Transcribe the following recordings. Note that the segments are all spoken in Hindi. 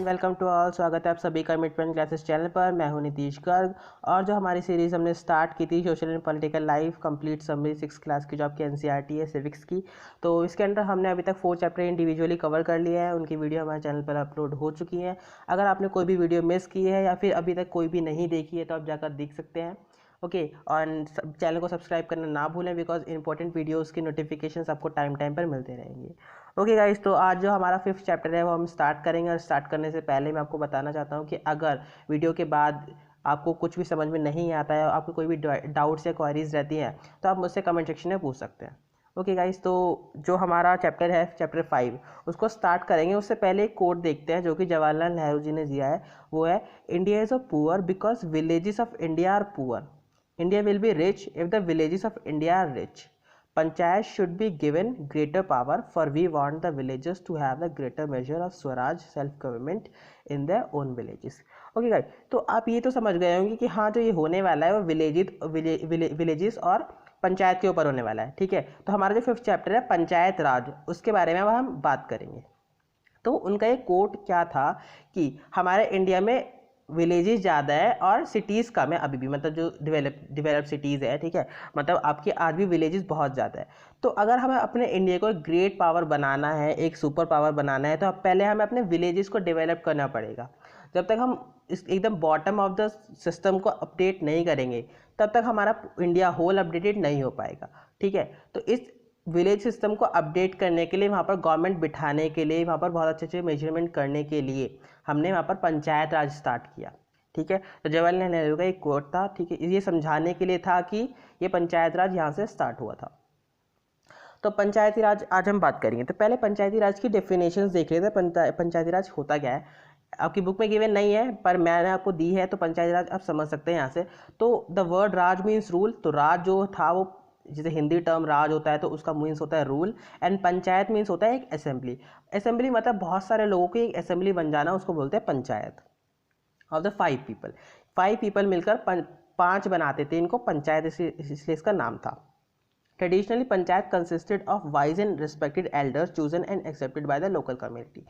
Everyone, welcome to all. स्वागत है आप सभी का मिड पॉइंट क्लासेस चैनल पर। मैं हूं नीतीश गर्ग और जो हमारी सीरीज़ हमने स्टार्ट की थी social and political life complete summary 6 class की जो आपकी एनसीईआरटी है सिविक्स की, तो इसके अंदर हमने अभी तक 4 चैप्टर इंडिविजुअली कवर कर लिए हैं। उनकी वीडियो हमारे चैनल पर अपलोड हो चुकी है। अगर आपने कोई भी वीडियो मिस की है या फिर अभी तक कोई भी नहीं देखी है तो आप जाकर देख सकते हैं। ओके, और चैनल को सब्सक्राइब करना ना भूलें बिकॉज इंपॉर्टेंट वीडियोस की नोटिफिकेशंस आपको टाइम टाइम पर मिलते रहेंगे। ओके गाइस, तो आज जो हमारा 5th चैप्टर है वो हम स्टार्ट करेंगे। और स्टार्ट करने से पहले मैं आपको बताना चाहता हूँ कि अगर वीडियो के बाद आपको कुछ भी समझ में नहीं आता है और आपको कोई भी डाउट्स या क्वेरीज रहती हैं तो आप मुझसे कमेंट सेक्शन में पूछ सकते हैं। ओके गाइस, तो जो हमारा चैप्टर है चैप्टर 5 उसको स्टार्ट करेंगे। उससे पहले एक कोट देखते हैं जो कि जवाहरलाल नेहरू जी ने दिया है। वो है, India is a poor because villages of India are poor. India will be rich if the villages of India are rich. Panchayat should be given greater power for we want the villagers to have the greater measure of Swaraj self-government in their own villages. Okay guys, तो आप ये तो समझ गए होंगे कि हाँ जो ये होने वाला है वो विलेजेस और पंचायत के ऊपर होने वाला है। ठीक है, तो हमारा जो 5th चैप्टर है पंचायत राज, उसके बारे में अब हम बात करेंगे। तो उनका एक कोट क्या था कि हमारे इंडिया में विलेजेस ज़्यादा है और सिटीज़ कम है अभी भी, मतलब जो डेवलप सिटीज़ है, ठीक है, मतलब आपके आज भी विलेजेस बहुत ज़्यादा है। तो अगर हमें अपने इंडिया को एक ग्रेट पावर बनाना है, एक सुपर पावर बनाना है, तो पहले हमें अपने विलेजेस को डेवलप करना पड़ेगा। जब तक हम इस एकदम बॉटम ऑफ द सिस्टम को अपडेट नहीं करेंगे तब तक हमारा इंडिया होल अपडेटेड नहीं हो पाएगा। ठीक है, तो इस विलेज सिस्टम को अपडेट करने के लिए, वहाँ पर गवर्नमेंट बिठाने के लिए, वहाँ पर बहुत अच्छे अच्छे मेजरमेंट करने के लिए हमने वहाँ पर पंचायत राज स्टार्ट किया। ठीक है, तो जवाहरलाल नेहरू का एक कोट था, ठीक है, ये समझाने के लिए था कि ये पंचायत राज यहाँ से स्टार्ट हुआ था। तो पंचायती राज आज हम बात करेंगे। तो पहले पंचायती राज की डेफिनेशंस देख लेते हैं। पंचायती राज होता क्या है, आपकी बुक में गिवन नहीं है पर मैंने आपको दी है, तो पंचायती राज आप समझ सकते हैं यहाँ से। तो the word Raj means rule. तो राज जो था वो, जैसे हिंदी टर्म राज होता है तो उसका मीन्स होता है रूल, एंड पंचायत मीन्स होता है एक असेंबली। असेंबली मतलब बहुत सारे लोगों की एक असेंबली बन जाना, उसको बोलते हैं पंचायत। ऑफ द 5 पीपल मिलकर 5 बनाते थे इनको पंचायत, इसलिए इसका नाम था। Traditionally panchayat consisted of wise and respected elders chosen and accepted by the local community.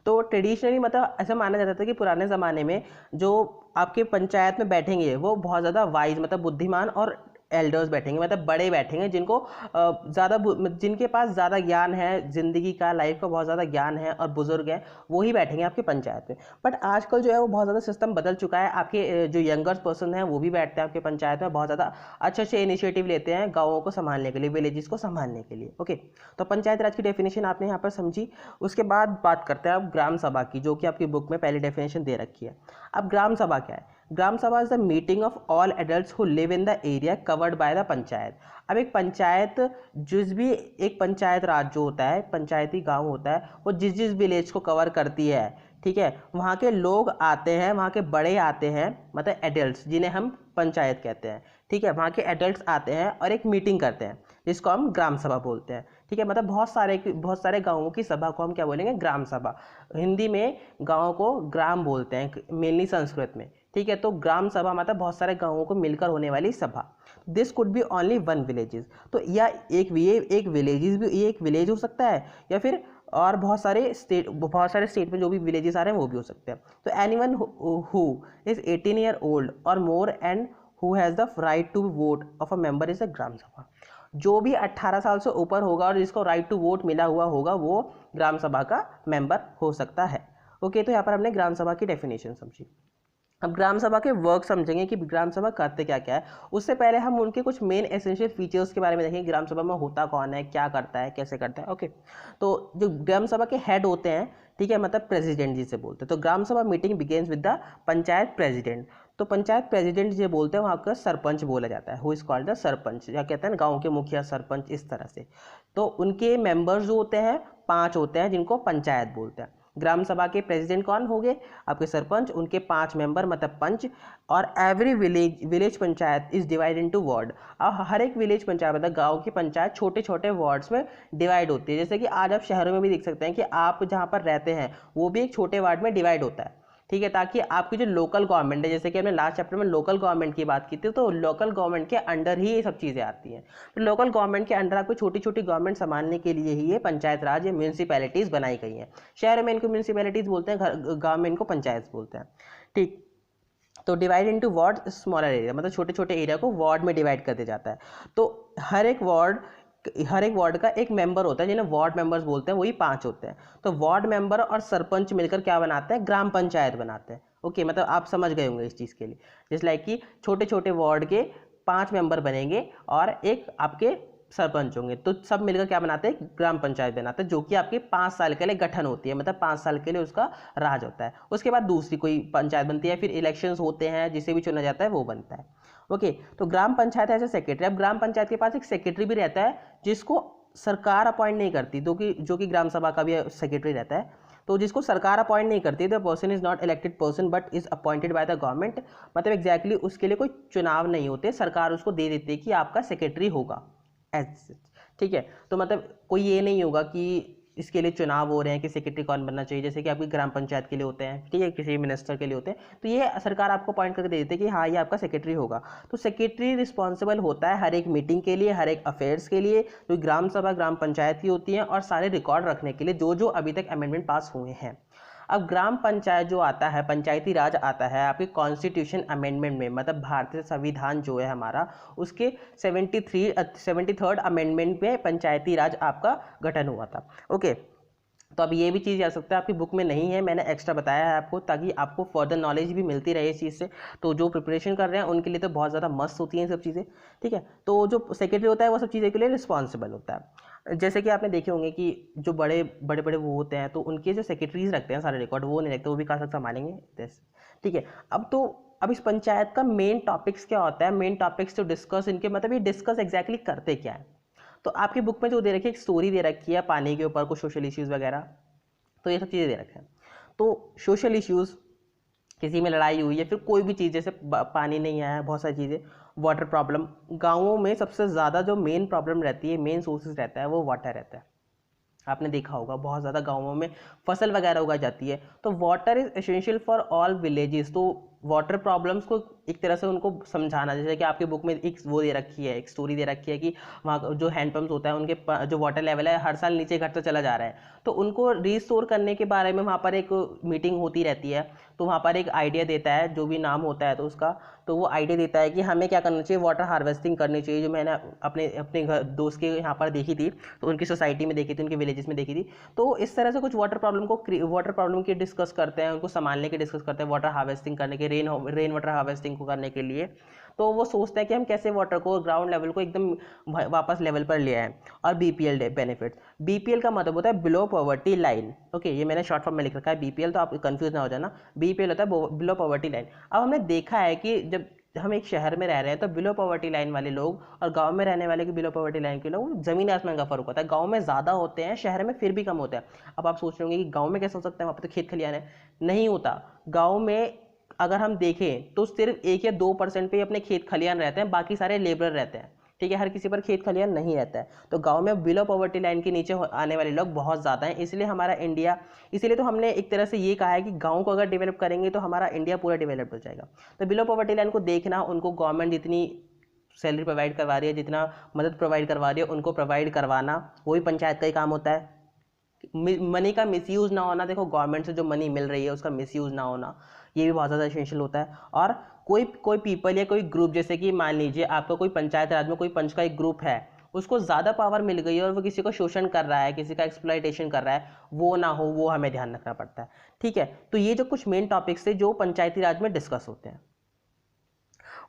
तो ट्रेडिशनली मतलब ऐसा माना जाता था कि पुराने ज़माने में जो आपके पंचायत में बैठेंगे वो बहुत ज़्यादा वाइज मतलब बुद्धिमान और एल्डर्स बैठेंगे, मतलब बड़े बैठेंगे जिनको ज़्यादा, जिनके पास ज़्यादा ज्ञान है ज़िंदगी का, लाइफ का बहुत ज़्यादा ज्ञान है और बुजुर्ग हैं, वो ही बैठेंगे आपकी पंचायत में। बट आजकल जो है वो बहुत ज़्यादा सिस्टम बदल चुका है। आपके जो यंगर पर्सन हैं वो भी बैठते हैं आपके पंचायत में, बहुत ज़्यादा अच्छे अच्छे इनिशिएटिव लेते हैं गाँवों को संभालने के लिए, विलेजेस को संभालने के लिए। ओके, तो पंचायत राज की डेफिनेशन आपने यहाँ पर समझी। उसके बाद बात करते हैं अब ग्राम सभा की, जो कि आपकी बुक में पहले डेफिनेशन दे रखी है। अब ग्राम सभा क्या है? ग्राम सभा is the meeting of all adults who live in the area covered by the panchayat. अब एक पंचायत, जिस भी एक पंचायत राज जो होता है, पंचायती गांव होता है, वो जिस जिस विलेज को कवर करती है, ठीक है, वहाँ के लोग आते हैं, वहाँ के बड़े आते हैं, मतलब एडल्ट्स जिन्हें हम पंचायत कहते हैं। ठीक है, वहाँ के एडल्ट्स आते हैं और एक मीटिंग करते हैं जिसको हम ग्राम सभा बोलते हैं। ठीक है, मतलब बहुत सारे गाँवों की सभा को हम क्या बोलेंगे? ग्राम सभा। हिंदी में गाँव को ग्राम बोलते हैं, मेनली संस्कृत में। ठीक है, तो ग्राम सभा मतलब बहुत सारे गाँवों को मिलकर होने वाली सभा। This could be only 1 villages. तो या एक विलेजेस भी, ये एक विलेज हो सकता है या फिर और बहुत सारे स्टेट में जो भी विलेजेस आ रहे हैं वो भी हो सकते हैं। तो anyone who is 18 year old और more and who has the right to vote of a member is a gram sabha. जो भी 18 साल से ऊपर होगा और जिसको राइट टू वोट मिला हुआ होगा वो ग्राम सभा का मेंबर हो सकता है। ओके, तो यहाँ पर हमने ग्राम सभा की डेफिनेशन समझी। अब ग्राम सभा के वर्क समझेंगे कि ग्राम सभा करते क्या क्या है। उससे पहले हम उनके कुछ मेन एसेंशियल फीचर्स के बारे में देखेंगे। ग्राम सभा में होता कौन है, क्या करता है, कैसे करता है। ओके, तो जो ग्राम सभा के हेड होते हैं, ठीक है, मतलब प्रेसिडेंट जिसे बोलते हैं। तो ग्राम सभा meeting begins with the panchayat president. तो पंचायत प्रेसिडेंट जो बोलते हैं वहाँ का सरपंच बोला जाता है, who is called the sarpanch, या कहते हैं ना गाँव के मुखिया, सरपंच, इस तरह से। तो उनके मेंबर्स जो होते हैं 5 होते हैं जिनको पंचायत बोलते हैं। ग्राम सभा के प्रेसिडेंट कौन हो गए? आपके सरपंच, उनके 5 मेंबर मतलब पंच, और every village panchayat is divide into ward. अब हर एक विलेज पंचायत मतलब गांव की पंचायत छोटे छोटे वार्ड्स में डिवाइड होती है। जैसे कि आज आप शहरों में भी देख सकते हैं कि आप जहां पर रहते हैं वो भी एक छोटे वार्ड में डिवाइड होता है। ठीक है, ताकि आपकी जो लोकल गवर्नमेंट है, जैसे कि हमने लास्ट चैप्टर में लोकल गवर्नमेंट की बात की थी, तो लोकल गवर्नमेंट के अंडर ही ये सब चीज़ें आती हैं। तो लोकल गवर्नमेंट के अंडर आपको छोटी छोटी गवर्नमेंट संभालने के लिए ही ये पंचायत राज या म्यूनसिपैलिटीज़ बनाई गई हैं। शहर में इनको म्यूनसिपैलिटीज़ बोलते हैं, गाँव में इनको पंचायत बोलते हैं। ठीक, तो divide into ward smaller area, मतलब छोटे छोटे एरिया को वार्ड में डिवाइड कर दिया जाता है। तो हर एक वार्ड का एक मेंबर होता है, जिन्हें वार्ड मेंबर्स बोलते हैं, वही 5 होते हैं। तो वार्ड मेंबर और सरपंच मिलकर क्या बनाते हैं, ग्राम पंचायत बनाते हैं। ओके, मतलब आप समझ गए होंगे इस चीज़ के लिए। जैसे लाइक कि छोटे छोटे वार्ड के 5 मेंबर बनेंगे और एक आपके सरपंच होंगे, तो सब मिलकर क्या बनाते हैं, ग्राम पंचायत बनाते हैं, जो कि आपके 5 साल के लिए गठन होती है, मतलब 5 साल के लिए उसका राज होता है। उसके बाद दूसरी कोई पंचायत बनती है, फिर इलेक्शंस होते हैं, जिसे भी चुना जाता है वो बनता है। ओके, तो ग्राम पंचायत है एज सेक्रेटरी। अब ग्राम पंचायत के पास एक सेक्रेटरी भी रहता है, जिसको सरकार अपॉइंट नहीं करती, जो कि ग्राम सभा का भी सेक्रेटरी रहता है। तो जिसको सरकार अपॉइंट नहीं करती, the person is not elected person but is appointed by the government, मतलब एग्जैक्टली उसके लिए कोई चुनाव नहीं होते, सरकार उसको दे देती है कि आपका सेक्रेटरी होगा एज। ठीक है, तो मतलब कोई ये नहीं होगा कि इसके लिए चुनाव हो रहे हैं कि सेक्रेटरी कौन बनना चाहिए, जैसे कि आपकी ग्राम पंचायत के लिए होते हैं, ठीक है, किसी मिनिस्टर के लिए होते हैं, तो ये सरकार आपको अपॉइंट करके दे देती है कि हाँ ये आपका सेक्रेटरी होगा। तो सेक्रेटरी रिस्पॉन्सिबल होता है हर एक मीटिंग के लिए, हर एक अफेयर्स के लिए, जो ग्राम सभा ग्राम पंचायत की होती हैं, और सारे रिकॉर्ड रखने के लिए जो जो अभी तक अमेंडमेंट पास हुए हैं। अब ग्राम पंचायत जो आता है, पंचायती राज आता है आपके कॉन्स्टिट्यूशन अमेंडमेंट में, मतलब भारतीय संविधान जो है हमारा, उसके 73rd अमेंडमेंट में पंचायती राज आपका गठन हुआ था। ओके, तो अब ये भी चीज़ आ सकता है आपकी बुक में नहीं है, मैंने एक्स्ट्रा बताया है आपको, ताकि आपको फर्दर नॉलेज भी मिलती रहे इस चीज़ से। तो जो प्रिपरेशन कर रहे हैं उनके लिए तो बहुत ज़्यादा मस्त होती हैं सब चीज़ें। ठीक है, तो जो सेक्रेटरी होता है वो सब चीज़ों के लिए रिस्पॉन्सिबल होता है। जैसे कि आपने देखे होंगे कि जो बड़े बड़े वो होते हैं, तो उनके जो सेक्रेटरीज रखते हैं सारे रिकॉर्ड, वो नहीं रखते, वो भी कहा सकता संभालेंगे। ठीक है, अब इस पंचायत का मेन टॉपिक्स क्या होता है, मेन टॉपिक्स टू डिस्कस इनके, मतलब ये डिस्कस एग्जैक्टली करते क्या है। तो आपकी बुक में जो दे रखी है, एक स्टोरी दे रखी है पानी के ऊपर, कुछ सोशल इश्यूज़ वगैरह, तो ये सब चीज़ें दे रखे हैं। तो सोशल इश्यूज़, किसी में लड़ाई हुई है, फिर कोई भी चीज़, जैसे पानी नहीं आया, बहुत सारी चीज़ें, वाटर प्रॉब्लम, गाँवों में सबसे ज़्यादा जो मेन प्रॉब्लम रहती है, मेन सोर्सेज रहता है, वो वाटर रहता है। आपने देखा होगा बहुत ज़्यादा गाँवों में फसल वगैरह उगाई जाती है, तो water is essential for all villages. तो वाटर प्रॉब्लम्स को एक तरह से उनको समझाना, जैसे कि आपकी बुक में एक वो दे रखी है, एक स्टोरी दे रखी है कि वहाँ जो हैंडपम्प्स होता है उनके जो वाटर लेवल है हर साल नीचे घटता चला जा रहा है, तो उनको रिस्टोर करने के बारे में वहाँ पर एक मीटिंग होती रहती है। तो वहाँ पर एक आइडिया देता है, जो भी नाम होता है तो उसका, तो वो आइडिया देता है कि हमें क्या करना चाहिए, वाटर हार्वेस्टिंग करनी चाहिए, जो मैंने अपने घर दोस्त के यहाँ पर देखी थी, तो उनकी सोसाइटी में देखी थी, उनके विलेजेस में देखी थी। तो इस तरह से कुछ वाटर प्रॉब्लम की डिस्कस करते हैं, उनको संभालने की डिस्कस करते हैं, वाटर हार्वेस्टिंग करने के, रेन वाटर हार्वेस्टिंग को करने के लिए। तो वो सोचते हैं कि हम कैसे वाटर को, ग्राउंड लेवल को एकदम वापस लेवल पर ले आए। और बीपीएल बेनिफिट्स, बीपीएल का मतलब होता है बिलो पॉवर्टी लाइन। ओके, ये मैंने शॉर्ट फॉर्म में लिख रखा है बीपीएल, तो आप कंफ्यूज ना हो जाना। बीपीएल होता है बिलो पॉवर्टी लाइन। अब हमने देखा है कि जब हम एक शहर में रह रहे हैं, तो बिलो पॉवर्टी लाइन वाले लोग और गांव में रहने वाले के बिलो पॉवर्टी लाइन के लोग, जमीन आसमान का फर्क होता है। गांव में ज़्यादा होते हैं, शहर में फिर भी कम होते हैं। अब आप सोच रहे होंगे कि गांव में कैसे हो सकता है, वहाँ पर तो खेत खलियान है। नहीं होता, गाँव में अगर हम देखें तो सिर्फ 1 या 2% पे अपने खेत खलियान रहते हैं, बाकी सारे लेबर रहते हैं। ठीक है, हर किसी पर खेत खलियान नहीं रहता है। तो गांव में बिलो पॉवर्टी लाइन के नीचे आने वाले लोग बहुत ज़्यादा हैं, इसलिए हमारा इंडिया, इसीलिए तो हमने एक तरह से ये कहा है कि गांव को अगर डेवलप करेंगे तो हमारा इंडिया पूरा डेवलप हो जाएगा। तो बिलो पॉवर्टी लाइन को देखना, उनको गवर्नमेंट जितनी सैलरी प्रोवाइड करवा रही है, जितना मदद प्रोवाइड करवा रही है, उनको प्रोवाइड करवाना, वो भी पंचायत का ही काम होता है। मनी का मिसयूज़ ना होना, देखो गवर्नमेंट से जो मनी मिल रही है उसका मिसयूज़ ना होना, ये भी बहुत ज़्यादा एसेंशियल होता है। और कोई पीपल या कोई ग्रुप, जैसे कि मान लीजिए आपका कोई पंचायत राज में कोई पंच का एक ग्रुप है, उसको ज़्यादा पावर मिल गई है और वो किसी को शोषण कर रहा है, किसी का एक्सप्लॉइटेशन कर रहा है, वो ना हो, वो हमें ध्यान रखना पड़ता है। ठीक है, तो ये जो कुछ मेन टॉपिक्स थे जो पंचायती राज में डिस्कस होते हैं।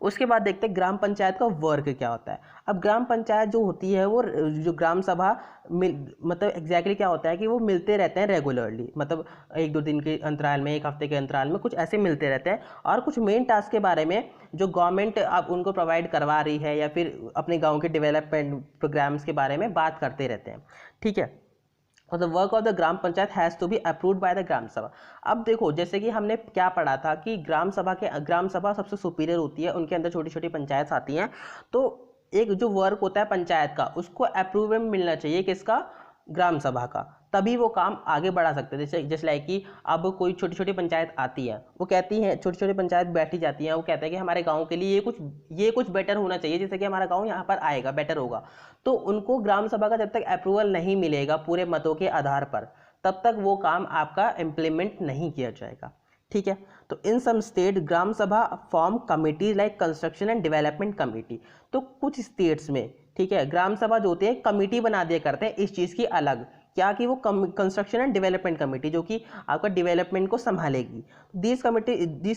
उसके बाद देखते हैं ग्राम पंचायत का वर्क क्या होता है। अब ग्राम पंचायत जो होती है, वो जो ग्राम सभा मतलब एग्जैक्टली क्या होता है कि वो मिलते रहते हैं रेगुलरली, मतलब 1-2 दिन के अंतराल में, 1 हफ्ते के अंतराल में, कुछ ऐसे मिलते रहते हैं और कुछ मेन टास्क के बारे में जो गवर्नमेंट अब उनको प्रोवाइड करवा रही है या फिर अपने गाँव के डेवलपमेंट प्रोग्राम्स के बारे में बात करते रहते हैं। ठीक है, और the work of the gram panchayat has to be approved by the gram sabha. अब देखो, जैसे कि हमने क्या पढ़ा था कि ग्राम सभा सबसे सुपीरियर होती है, उनके अंदर छोटी छोटी पंचायत आती हैं। तो एक जो वर्क होता है पंचायत का, उसको अप्रूवल मिलना चाहिए, किसका, ग्राम सभा का। तभी वो काम आगे बढ़ा सकते हैं। जैसे लाइक कि अब कोई छोटी छोटी पंचायत आती है, वो कहती हैं, छोटी छोटी पंचायत बैठी जाती हैं, वो कहते हैं कि हमारे गांव के लिए ये कुछ बेटर होना चाहिए, जैसे कि हमारा गांव यहाँ पर आएगा, बेटर होगा। तो उनको ग्राम सभा का जब तक अप्रूवल नहीं मिलेगा पूरे मतों के आधार पर, तब तक वो काम आपका इम्प्लीमेंट नहीं किया जाएगा। ठीक है, तो इन सम स्टेट ग्राम सभा form committee like construction and development committee. तो कुछ स्टेट्स में, ठीक है, ग्राम सभा जो होती है कमिटी बना दिया करते हैं इस चीज़ की अलग, क्या कि वो कंस्ट्रक्शन एंड डेवलपमेंट कमेटी, जो कि आपका डेवलपमेंट को संभालेगी। These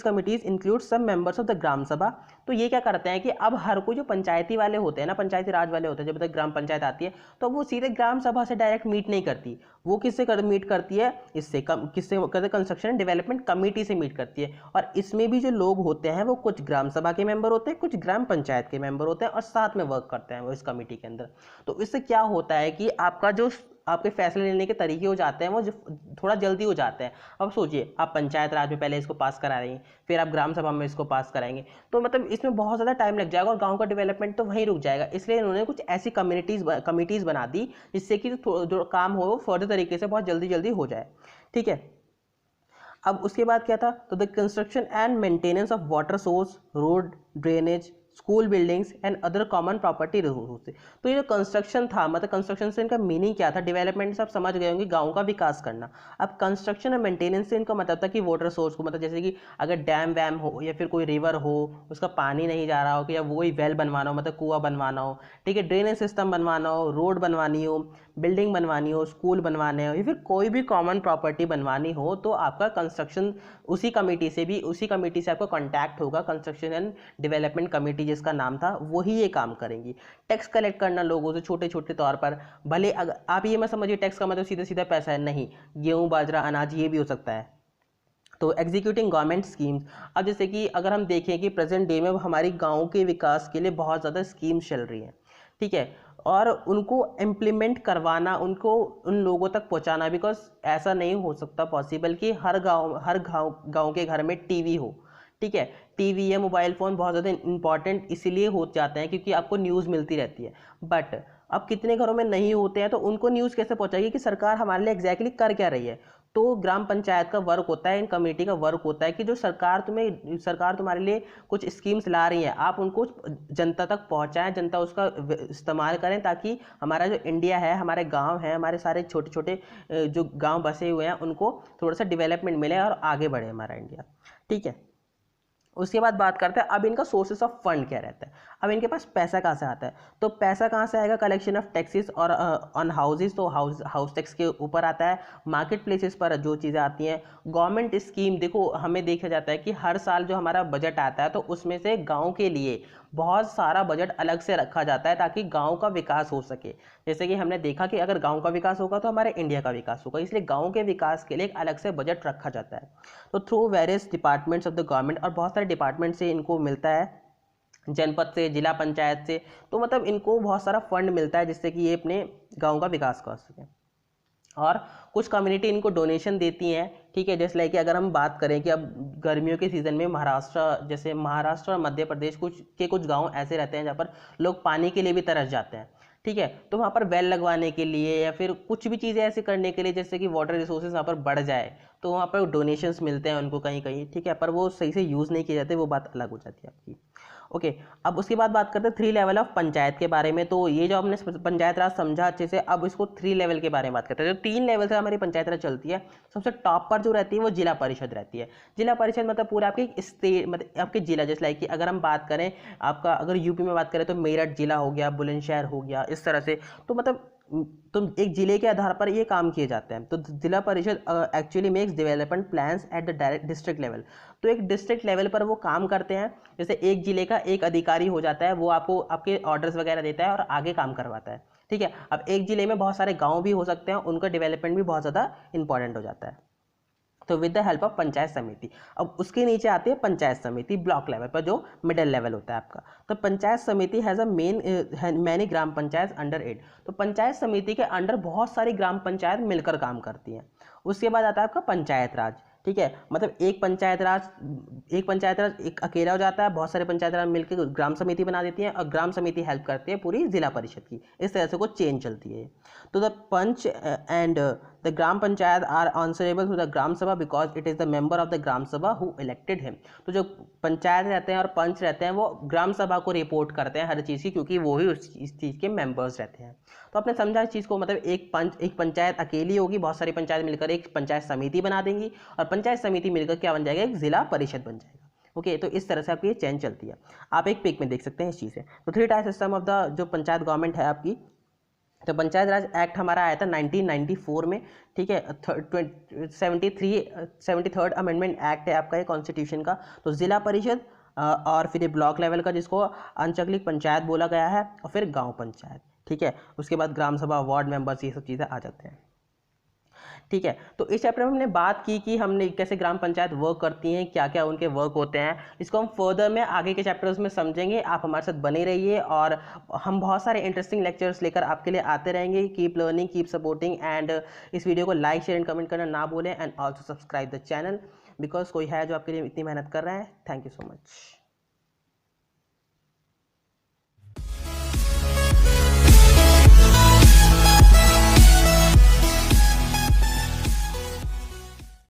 committees include some members of the gram sabha. तो ये क्या करते हैं कि अब हर कोई जो पंचायती वाले होते हैं ना, पंचायती राज वाले होते हैं, जब तक ग्राम पंचायत आती है तो वो सीधे ग्राम सभा से डायरेक्ट मीट नहीं करती, वो किससे मीट करती है, किससे करते, कंस्ट्रक्शन एंड डेवलपमेंट कमेटी से मीट करती है। और इसमें भी जो लोग होते हैं वो कुछ ग्राम सभा के मेंबर होते हैं, कुछ ग्राम पंचायत के मेंबर होते हैं, और साथ में वर्क करते हैं वो इस कमेटी के अंदर। तो इससे क्या होता है कि आपके फैसले लेने के तरीके हो जाते हैं वो थोड़ा जल्दी हो जाते हैं। अब सोचिए, आप पंचायत राज में पहले इसको पास करा रही हैं, फिर आप ग्राम सभा में इसको पास कराएंगे, तो मतलब इसमें बहुत ज़्यादा टाइम लग जाएगा और गांव का डेवलपमेंट तो वहीं रुक जाएगा। इसलिए इन्होंने कुछ ऐसी कमिटीज़ बना दी जिससे कि जो काम हो वो फर्दर तरीके से बहुत जल्दी हो जाए। ठीक है, अब उसके बाद क्या था, तो the construction and maintenance of water source, road, drainage, school buildings and other common property resources. तो ये जो कंस्ट्रक्शन था, मतलब कंस्ट्रक्शन से इनका मीनिंग क्या था, डेवलपमेंट से आप समझ गए होंगे, गांव का विकास करना। अब कंस्ट्रक्शन और मेंटेनेंस से इनका मतलब था कि वाटर सोर्स को, मतलब जैसे कि अगर डैम वैम हो या फिर कोई रिवर हो, उसका पानी नहीं जा रहा हो, या वही वेल बनवाना हो, मतलब कुआं बनवाना हो, ठीक है, ड्रेनेज सिस्टम बनवाना हो, रोड बनवानी हो, बिल्डिंग बनवानी हो, स्कूल बनवाने हो, या फिर कोई भी कॉमन प्रॉपर्टी बनवानी हो, तो आपका कंस्ट्रक्शन उसी कमेटी से आपका कॉन्टैक्ट होगा। कंस्ट्रक्शन एंड डेवलपमेंट कमेटी जिसका नाम था, वही ये काम करेंगी। टैक्स कलेक्ट करना लोगों से छोटे छोटे तौर पर, भले अगर आप ये मत समझिए टैक्स का मतलब सीधा सीधा पैसा है, नहीं, गेहूँ बाजरा अनाज ये भी हो सकता है। तो एग्जीक्यूटिंग गवर्नमेंट स्कीम्स, अब जैसे कि अगर हम देखें कि प्रेजेंट डे में हमारी गाँव के विकास के लिए बहुत ज़्यादा स्कीम्स चल रही हैं, ठीक है, और उनको इम्प्लीमेंट करवाना, उनको उन लोगों तक पहुंचाना, बिकॉज ऐसा नहीं हो सकता पॉसिबल कि हर गांव के घर में टीवी हो। ठीक है, टीवी या मोबाइल फ़ोन बहुत ज़्यादा इंपॉर्टेंट इसलिए हो जाते हैं क्योंकि आपको न्यूज़ मिलती रहती है, बट अब कितने घरों में नहीं होते हैं, तो उनको न्यूज़ कैसे पहुंचाएगी कि सरकार हमारे लिए एग्जैक्टली कर क्या रही है। तो ग्राम पंचायत का वर्क होता है, इन कमेटी का वर्क होता है कि जो सरकार तुम्हारे लिए कुछ स्कीम्स ला रही है, आप उनको जनता तक पहुंचाएं, जनता उसका इस्तेमाल करें, ताकि हमारा जो इंडिया है, हमारे गांव हैं, हमारे सारे छोटे छोटे जो गांव बसे हुए हैं, उनको थोड़ा सा डेवलपमेंट मिले और आगे बढ़े हमारा इंडिया। ठीक है, उसके बाद बात करते हैं अब इनका सोर्सेस ऑफ फंड क्या रहता है। अब इनके पास पैसा कहाँ से आता है, तो पैसा कहाँ से आएगा, कलेक्शन ऑफ टैक्सेस और ऑन हाउसेस, तो हाउस टैक्स के ऊपर आता है। मार्केट प्लेसेस पर जो चीज़ें आती हैं, गवर्नमेंट स्कीम, देखो हमें देखा जाता है कि हर साल जो हमारा बजट आता है, तो उसमें से गाँव के लिए बहुत सारा बजट अलग से रखा जाता है ताकि गाँव का विकास हो सके। जैसे कि हमने देखा कि अगर गाँव का विकास होगा तो हमारे इंडिया का विकास होगा, इसलिए गाँव के विकास के लिए एक अलग से बजट रखा जाता है। तो through various departments of the government, और बहुत सारे डिपार्टमेंट से इनको मिलता है, जनपद से, जिला पंचायत से, तो मतलब इनको बहुत सारा फंड मिलता है जिससे कि ये अपने गाँव का विकास कर सकें। और कुछ कम्युनिटी इनको डोनेशन देती हैं। ठीक है, जैसे लाइक कि अगर हम बात करें कि अब गर्मियों के सीज़न में महाराष्ट्र और मध्य प्रदेश कुछ गांव ऐसे रहते हैं जहाँ पर लोग पानी के लिए भी तरस जाते हैं। ठीक है, तो वहाँ पर वेल लगवाने के लिए या फिर कुछ भी चीज़ें ऐसे करने के लिए जैसे कि वाटर रिसोर्सेज वहाँ पर बढ़ जाए, तो वहाँ पर डोनेशंस मिलते हैं उनको कहीं कहीं। ठीक है, पर वो सही से यूज़ नहीं किए जाते, वो बात अलग हो जाती है आपकी। ओके, अब उसके बाद बात करते हैं 3 लेवल ऑफ पंचायत के बारे में। तो ये जो हमने पंचायत राज समझा अच्छे से, अब इसको 3 लेवल के बारे में बात करते हैं। जो 3 लेवल से हमारी पंचायत राज चलती है, सबसे टॉप पर जो रहती है वो जिला परिषद रहती है। जिला परिषद मतलब पूरा आपके स्टेट, मतलब आपके जिला, जैसे लाइक कि अगर हम बात करें आपका, अगर यूपी में बात करें तो मेरठ जिला हो गया, बुलंदशहर हो गया, इस तरह से। तो मतलब तो एक जिले के आधार पर ये काम किए जाते हैं। तो जिला परिषद actually makes development plans at the direct district level. तो एक डिस्ट्रिक्ट लेवल पर वो काम करते हैं, जैसे एक जिले का एक अधिकारी हो जाता है, वो आपको आपके ऑर्डर्स वगैरह देता है और आगे काम करवाता है। ठीक है, अब एक जिले में बहुत सारे गाँव भी हो सकते हैं, उनका डेवलपमेंट भी बहुत ज़्यादा इंपॉर्टेंट हो जाता है। तो with the help of panchayat समिति। अब उसके नीचे आती है पंचायत समिति ब्लॉक लेवल पर, जो मिडिल लेवल होता है आपका। तो पंचायत समिति has a many gram panchayat under 8। तो पंचायत समिति के अंडर बहुत सारी ग्राम पंचायत मिलकर काम करती हैं। उसके बाद आता है आपका पंचायत राज। ठीक है, मतलब एक पंचायत राज एक अकेला हो जाता है, बहुत सारे पंचायत राज मिलकर ग्राम समिति बना देती हैं, और ग्राम समिति हेल्प करती है पूरी जिला परिषद की। इस तरह से कुछ चेंज चलती है। तो the panch and the gram panchayat are answerable to the gram sabha because it is the member of the gram sabha who elected him. तो जो पंचायत रहते हैं और पंच रहते हैं वो ग्राम सभा को रिपोर्ट करते हैं हर चीज़ की, क्योंकि वो ही इस चीज़ के मेंबर्स रहते हैं। तो आपने समझा इस चीज़ को, मतलब एक पंचायत अकेली होगी, बहुत सारी पंचायत मिलकर एक पंचायत समिति बना देंगी और पंचायत समिति मिलकर क्या बन जाएगा, एक जिला परिषद बन जाएगा। ओके तो इस तरह से आपकी ये चेंज चलती है, आप एक पिक में देख सकते हैं इस चीज़ से। तो 3 टायर सिस्टम ऑफ द जो पंचायत गवर्नमेंट है आपकी, तो पंचायत राज एक्ट हमारा आया था 1994 में, ठीक है। 73rd अमेंडमेंट एक्ट है आपका ये कॉन्स्टिट्यूशन का। तो जिला परिषद और फिर ब्लॉक लेवल का जिसको अंचलिक पंचायत बोला गया है, और फिर गांव पंचायत, ठीक है। उसके बाद ग्राम सभा, वार्ड मेंबर्स, ये सब चीज़ें आ जाते हैं, ठीक है। तो इस चैप्टर में हमने बात की कि हमने कैसे ग्राम पंचायत वर्क करती हैं, क्या क्या उनके वर्क होते हैं। इसको हम फर्दर में आगे के चैप्टर्स में समझेंगे। आप हमारे साथ बने रहिए और हम बहुत सारे इंटरेस्टिंग लेक्चर्स लेकर आपके लिए आते रहेंगे। Keep learning, keep supporting and इस वीडियो को लाइक, शेयर एंड कमेंट करना ना भूलें and also subscribe the channel because कोई है जो आपके लिए इतनी मेहनत कर रहा है। Thank you so much.